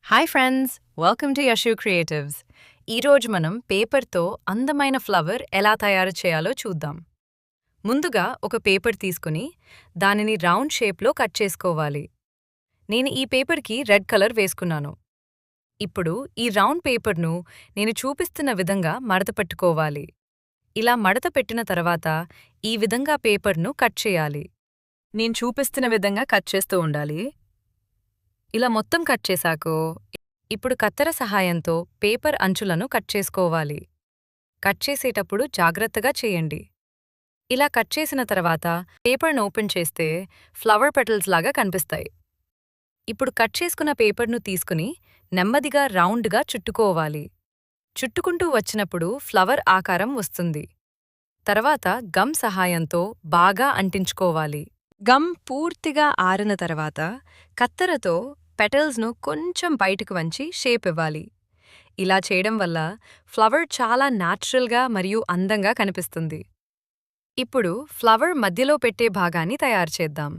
Hi friends, welcome to Yashu creatives. ఈరోజు మనం పేపర్తో అందమైన ఫ్లవర్ ఎలా తయారు చేయాలో చూద్దాం. ముందుగా ఒక పేపర్ తీసుకుని దానిని రౌండ్ షేప్లో కట్ చేసుకోవాలి. నేను ఈ పేపర్కి రెడ్ కలర్ వేసుకున్నాను. ఇప్పుడు ఈ రౌండ్ పేపర్ను నేను చూపిస్తున్న విధంగా మడత పెట్టుకోవాలి. ఇలా మడత పెట్టిన తర్వాత ఈ విధంగా పేపర్ను కట్ చేయాలి. నేను చూపిస్తున్న విధంగా కట్ చేస్తూ ఉండాలి. ఇలా మొత్తం కట్ చేశాకో ఇప్పుడు కత్తెర సహాయంతో పేపర్ అంచులను కట్ చేసుకోవాలి. కట్ చేసేటప్పుడు జాగ్రత్తగా చేయండి. ఇలా కట్ చేసిన తర్వాత పేపర్ను ఓపెన్ చేస్తే ఫ్లవర్ పెటల్స్ లాగా కనిపిస్తాయి. ఇప్పుడు కట్ చేసుకున్న పేపర్ను తీసుకుని నెమ్మదిగా రౌండ్గా చుట్టుకోవాలి. చుట్టుకుంటూ వచ్చినప్పుడు ఫ్లవర్ ఆకారం వస్తుంది. తర్వాత గమ్ సహాయంతో బాగా అంటించుకోవాలి. గమ్ పూర్తిగా ఆరిన తర్వాత కత్తెరతో పెటల్స్ను కొంచెం బయటకు వంచి షేప్ ఇవ్వాలి. ఇలా చేయడం వల్ల ఫ్లవర్ చాలా న్యాచురల్గా మరియు అందంగా కనిపిస్తుంది. ఇప్పుడు ఫ్లవర్ మధ్యలో పెట్టే భాగాన్ని తయారు చేద్దాం.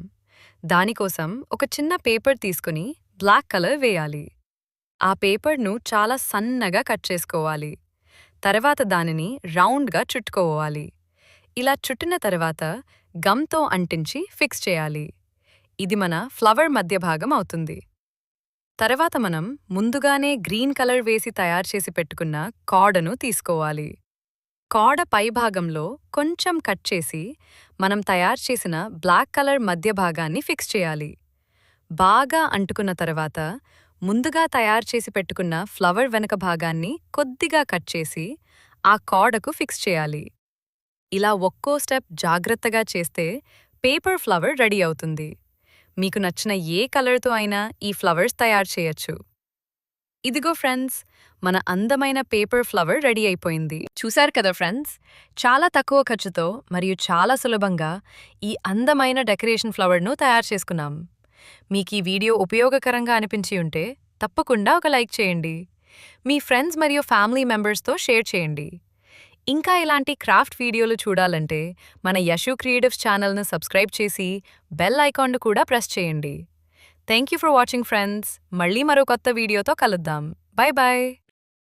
దానికోసం ఒక చిన్న పేపర్ తీసుకుని బ్లాక్ కలర్ వేయాలి. ఆ పేపర్ను చాలా సన్నగా కట్ చేసుకోవాలి. తర్వాత దానిని రౌండ్గా చుట్టుకోవాలి. ఇలా చుట్టిన తర్వాత గమ్తో అంటించి ఫిక్స్ చేయాలి. ఇది మన ఫ్లవర్ మధ్య భాగం అవుతుంది. తర్వాత మనం ముందుగానే గ్రీన్ కలర్ వేసి తయారు చేసి పెట్టుకున్న కార్డును తీసుకోవాలి. కార్డ పైభాగంలో కొంచెం కట్ చేసి మనం తయారు చేసిన బ్లాక్ కలర్ మధ్య భాగాన్ని ఫిక్స్ చేయాలి. బాగా అంటుకున్న తర్వాత ముందుగా తయారు చేసి పెట్టుకున్న ఫ్లవర్ వెనక భాగాన్ని కొద్దిగా కట్ చేసి ఆ కార్డకు ఫిక్స్ చేయాలి. ఇలా ఒక్కో స్టెప్ జాగ్రత్తగా చేస్తే పేపర్ ఫ్లవర్ రెడీ అవుతుంది. మీకు నచ్చిన ఏ కలర్తో అయినా ఈ ఫ్లవర్స్ తయారు చేయొచ్చు. ఇదిగో ఫ్రెండ్స్, మన అందమైన పేపర్ ఫ్లవర్ రెడీ అయిపోయింది. చూశారు కదా ఫ్రెండ్స్, చాలా తక్కువ ఖర్చుతో మరియు చాలా సులభంగా ఈ అందమైన డెకరేషన్ ఫ్లవర్ను తయారు చేసుకున్నాం. మీకు ఈ వీడియో ఉపయోగకరంగా అనిపించి ఉంటే తప్పకుండా ఒక లైక్ చేయండి. మీ ఫ్రెండ్స్ మరియు ఫ్యామిలీ మెంబర్స్తో షేర్ చేయండి. ఇంకా ఇలాంటి క్రాఫ్ట్ వీడియోలు చూడాలంటే మన యశు క్రియేటివ్స్ ఛానల్ను సబ్స్క్రైబ్ చేసి బెల్ ఐకాన్ను కూడా ప్రెస్ చేయండి. Thank you for watching friends. మళ్ళీ మరో కొత్త వీడియోతో కలుద్దాం. Bye bye.